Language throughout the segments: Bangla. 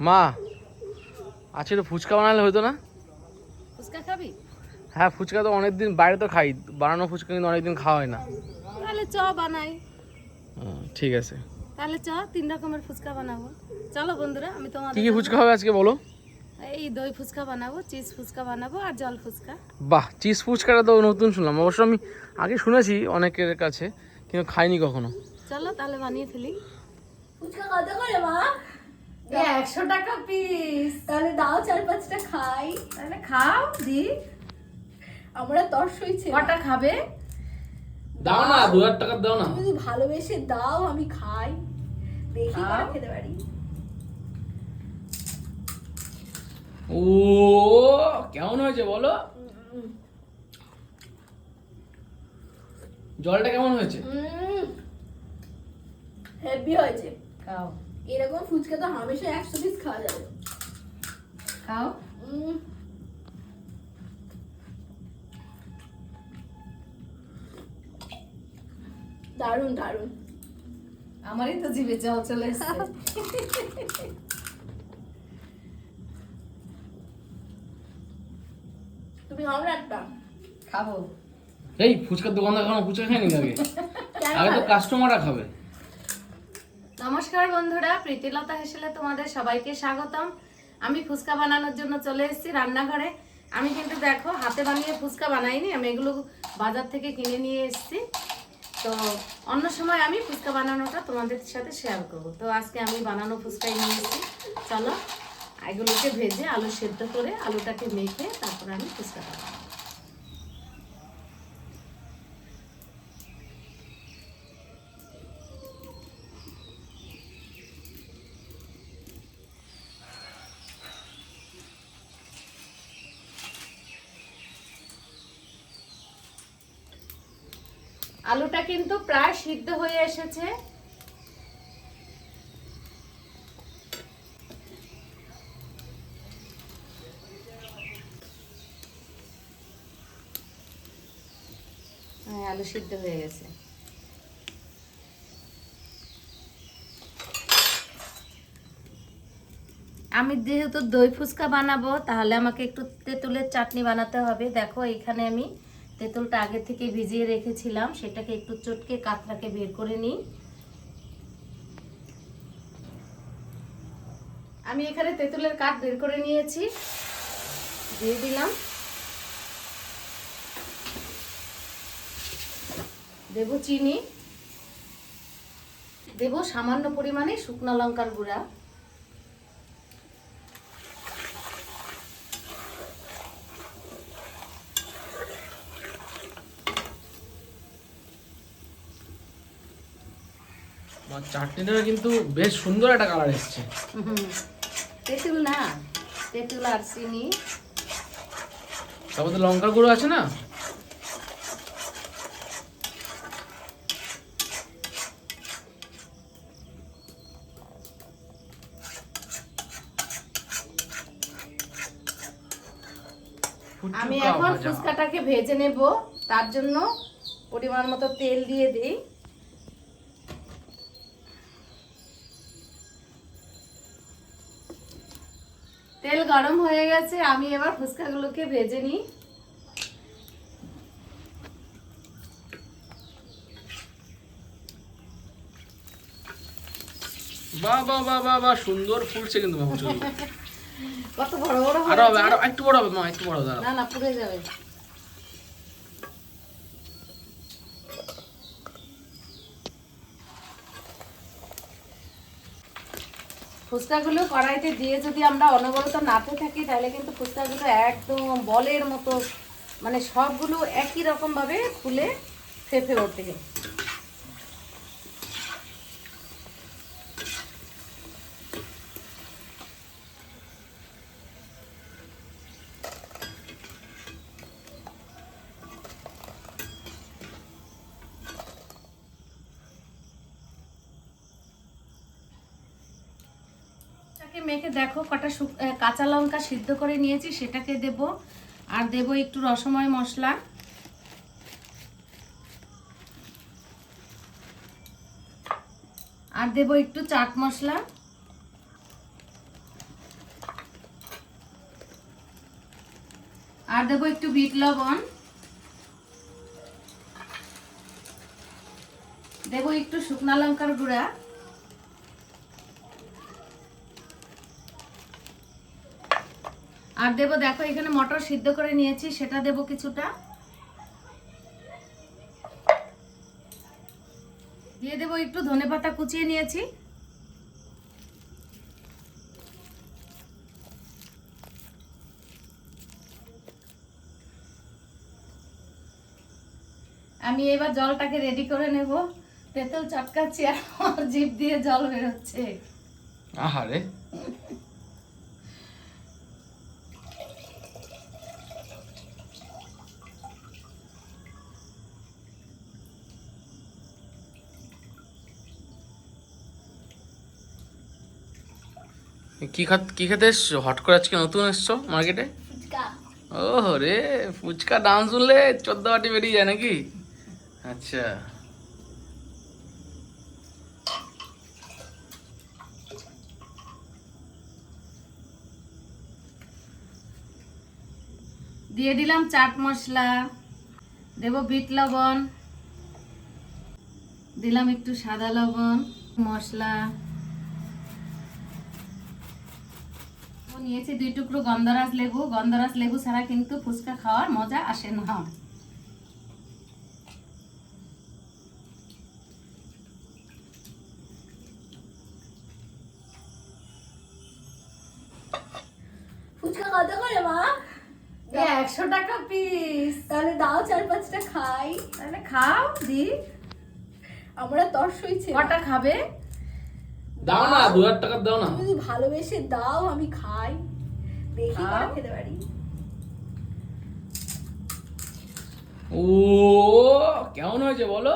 মা আজকে তো ফুচকা বানালে হতো না? ফুচকা খাবি? হ্যাঁ, ফুচকা তো অনেকদিন বাইরে তো খাই, বানানো ফুচকা কিন্তু অনেকদিন খাওয়া হয় না। তাহলে চ বানাই। ঠিক আছে, তাহলে চ 3 রকমের ফুচকা বানাবো। চলো বন্ধুরা, আমি কি তোমাদের কি ফুচকা হবে আজকে বলো? এই দই ফুচকা বানাবো, চিজ ফুচকা বানাবো আর জল ফুচকা। বাহ, চিজ ফুচকাটা তো নতুন শুনলাম। অবশ্য আমি আগে শুনেছি অনেকের কাছে, কিন্তু খাইনি কখনো। চলো তাহলে বানিয়ে ফেলি। ফুচকা কত করে মা? 100 টাকা পিস। তাহলে দাও 4-5টা খাই। তাহলে খাও দি। আমরা তর্স হইছে। কটা খাবে? দাও না, 2000 টাকা দাও না। তুমি যদি ভালোবেসে দাও আমি খাই, দেখি কটা খেতে পারি। ও কেমন হয়েছে বলো? জলটা কেমন হয়েছে? হেভি হয়েছে। খাও এরকম ফুচকা তো হামেশা 100 পিস খাওয়া যাবে। খাও। দারুন দারুন। আমারই তো জিভে জল চলে এসেছে। তুমি খাও না একটা? খাবো। এই ফুচকার দোকানদার খানো ফুচকা খায়নি আগে? আগে তো কাস্টমাররা খাবে। নমস্কার বন্ধুরা, প্রীতিলতা হেসেলে তোমাদের সবাইকে স্বাগতম। আমি ফুচকা বানানোর জন্য চলে এসেছি রান্নাঘরে। আমি কিন্তু দেখো হাতে বানিয়ে ফুচকা বানাইনি, আমি এগুলো বাজার থেকে কিনে নিয়ে এসেছি। তো অন্য সময় আমি ফুচকা বানানোটা তোমাদের সাথে শেয়ার করব। তো আজকে আমি বানানো ফুচকাই নিয়ে এসেছি। চলো এগুলোকে ভেজে আলু সেদ্ধ করে আলুটাকে মেখে তারপরে আমি ফুচকা বানাবো। আলুটা কিন্তু প্রায় সিদ্ধ হয়ে এসেছে। আলু সিদ্ধ হয়ে গেছে। আমি যেহেতু দই ফুচকা বানাবো, তাহলে আমাকে একটু তেঁতুলের চাটনি বানাতে হবে। দেখো এখানে আমি তেঁতুলটা আগে থেকে ভিজিয়ে রেখেছিলাম, সেটাকে একটু চটকে কাতরাকে বের করে নিই। আমি এখানে তেঁতুলের কাঠ বের করে নিয়েছি, দিয়ে দিলাম। দেব চিনি, দেব সামান্য পরিমাণে শুকনো লঙ্কার গুঁড়া, চাটনিটা কিন্তু বেশ সুন্দর একটা কালার এসেছে। তেঁতুল না, তেঁতুল আর চিনি। তারপর তো লঙ্কার গুঁড়ো আছে না? আমি এখন ফুচকাটাকে ভেজে নেব, তার জন্য পরিমাণ মতো তেল দিয়ে দিই। তেল গরম হয়ে গেছে, আমি এবার ফুচকাগুলোকে ভেজে নিই। বাহ বাহ বাহ বাহ বাহ, সুন্দর ফুলছে কিন্তু মাংসগুলো। কত বড় বড় আরো হবে, আরো একটু বড় হবে মা, একটু বড় দাঁড়াও। না না, পুড়ে যাবে। ফুচকাগুলো কড়াইতে দিয়ে যদি আমরা অনবরত নাড়তে থাকি, তাহলে কিন্তু ফুচকাগুলো একদম বলের মতো, মানে সবগুলো একই রকম ভাবে ফুলে ফেঁপে ওঠে। মেখে দেখো কটা কাঁচা লঙ্কা সিদ্ধ করে নিয়েছি, সেটাকে দেব। আর দেব একটু রসময় মশলা, আর দেব একটু চাট মশলা, আর দেবো একটু বিট লবণ, দেবো একটু শুকনা লঙ্কার গুঁড়া, আর দেবো দেখো এখানে মটর সিদ্ধ করে নিয়েছি সেটা দেবো কিছুটা, দিয়ে দেবো একটু ধনেপাতা কুচিয়ে নিয়েছি, আমি এবার জলটাকে রেডি করে নেব। তেঁতুল চটকাচ্ছি আর আমার জিভ দিয়ে জল বেরোচ্ছে। আহারে, কি খেতে এসছো? হট করে আজকে নতুন এসছো মার্কেটে? ফুচকা। ও রে, ফুচকা দাম শুনলে 14 বাটি বেরিয়ে যায় নাকি? আচ্ছা, দিয়ে দিলাম চাট মশলা, দেব বিট লবণ, দিলাম একটু সাদা লবণ, মশলা নিয়েছি 2 টুকরো গন্ধরাজ লেবু। গন্ধরাজ লেবু ছাড়া কিন্তু ফুচকা খাওয়ার মজা আসে না। ফুচকা কত করে মা? 100 টাকা পিস। তাহলে দাও 4-5টা খাই। তাহলে খাও দি। আমরা তর্স হইছে। কটা খাবে? দাও না, 2000 টাকা দাও না। তুমি ভালোবেসে দাও, আমি খাই, দেখি খাও। কটা খেতে পারি। ও কেমন হয়েছে বলো?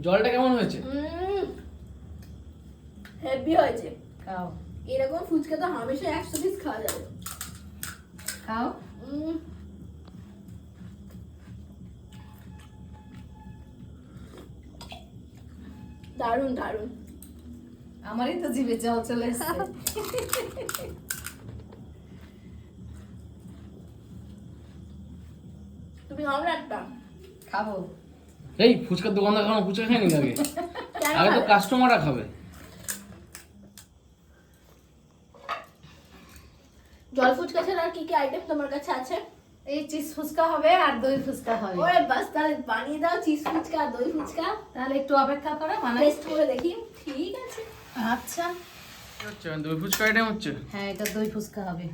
জলটা কেমন হয়েছে? হেভি হয়েছে। খাও এরকম ফুচকা তো হামেশা 100 পিস খাওয়া যাবে। খাও। দারুন দারুন। আমারই তো জিভে জল চলে এসেছে। তুমি খাও না একটা? খাবো। এই ফুচকার দোকানদার খানো ফুচকা খায়নি আগে? কেন আগে তো খাবে? কাস্টমাররা খাবে। জল ফুচকা ছাড়া আর কি কি আইটেম তোমার কাছে আছে? এই চিজ ফুচকা হবে আর দই ফুচকা হবে। ওরে বাস, তাহলে বানিয়ে দাও চিজ ফুচকা আর দই ফুচকা। তাহলে একটু অপেক্ষা করো, বানাই। টেস্ট করে দেখি। ঠিক আছে। আচ্ছা, কি হচ্ছে? দই ফুচকা আইটেম হচ্ছে? হ্যাঁ এটা দই ফুচকা হবে।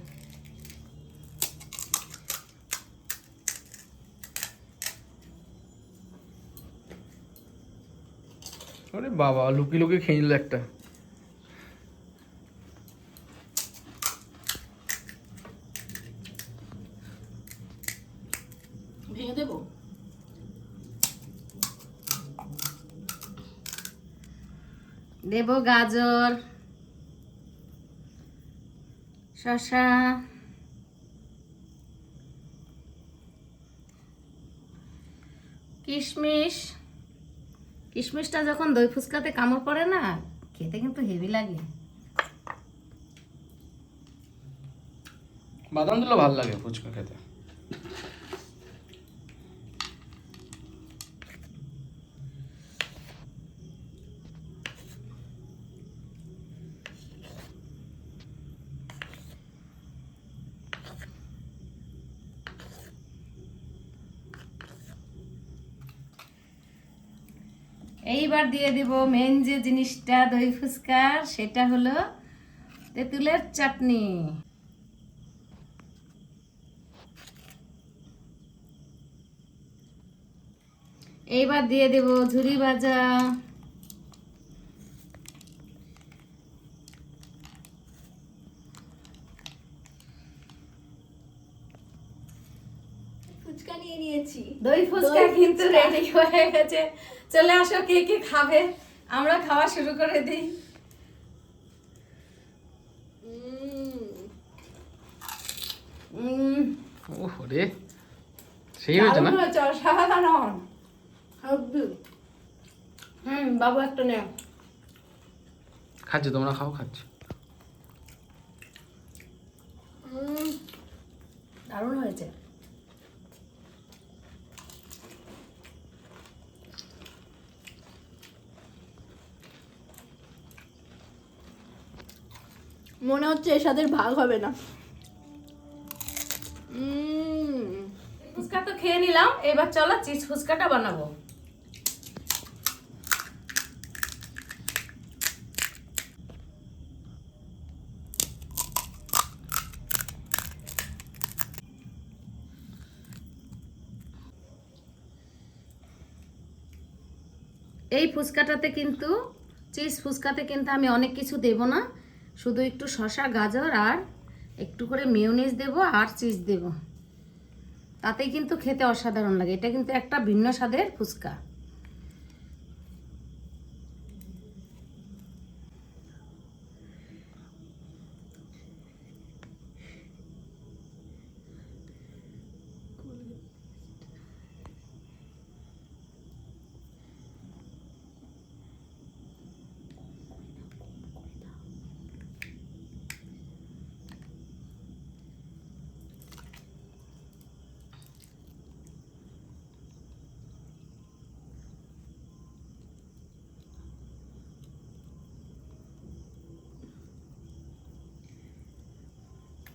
আরে বাবা, লুকিয়ে লুকিয়ে খেয়ে নিল একটা। ভেঙে দেবো? দেব গাজর, শসা, কিশমিশ। কিশমিশটা যখন দই ফুচকাতে কামড় পড়ে না, খেতে কিন্তু হেভি লাগে। বাদাম দিলে ভালো লাগে ফুচকা খেতে। এইবার দিয়ে দিব মেন যে জিনিসটা দই ফুচকার, সেটা হলো তেঁতুলের চাটনি। এইবার দিয়ে দেব ঝুরি ভাজা, ফুচকা নিয়ে নিয়েছি। দই ফুচকা কিন্তু রেডি হয়ে গেছে। চলে আসো, কে কে খাবে, আমরা খাওয়া শুরু করে দিই। ওহ রে, সেই হয়েছে না? অসাধারণ। বাবু একটা নে। খাচ্ছি, তোমরা খাও, খাচ্ছি। হয়েছে। মনে হচ্ছে এর সাথে ভাগ হবে না। ফুচকা তো খেয়ে নিলাম, এবার চলো চিজ ফুচকাটা বানাবো। এই ফুচকাটাতে কিন্তু চিজ ফুচকাতে কিন্তু আমি অনেক কিছু দেব না, শুধু একটু শসা গাজর আর একটু করে মেয়োনিজ দেব আর চিজ দেব, তাতেই কিন্তু খেতে অসাধারণ লাগে। এটা কিন্তু একটা ভিন্ন স্বাদের ফুচকা।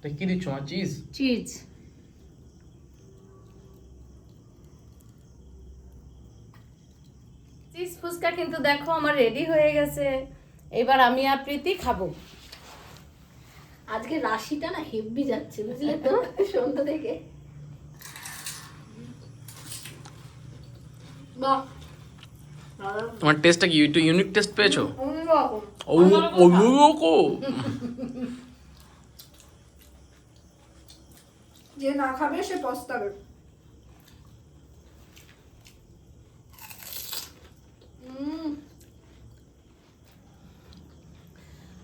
এটা কি দিচ্ছ মা? চিজ? চিজ। চিজ ফুচকা কিন্তু দেখো আমার রেডি হয়ে গেছে, এবার আমি আর প্রীতি খাবো। আজকে রাশিটা না হেভি যাচ্ছে, বুঝলে তো, সন্ধ্যা থেকে। বাহ, তোমার টেস্টটা কি একটু ইউনিক টেস্ট পেয়েছো? অন্যরকম। ও যে না খাবে সে পস্তাবে।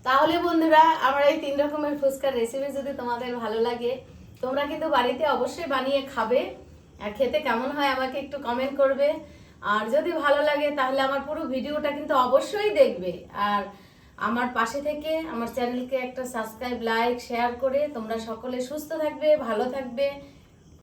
তাহলে বন্ধুরা, আমার এই 3 রকমের ফুচকার রেসিপি যদি তোমাদের ভালো লাগে, তোমরা কিন্তু বাড়িতে অবশ্যই বানিয়ে খাবে, আর খেতে কেমন হয় আমাকে একটু কমেন্ট করবে। আর যদি ভালো লাগে তাহলে আমার পুরো ভিডিওটা কিন্তু অবশ্যই দেখবে, আর আমার পাশে থেকে আমার চ্যানেলকে একটা সাবস্ক্রাইব, লাইক, শেয়ার করে তোমরা সকলে সুস্থ থাকবে, ভালো থাকবে।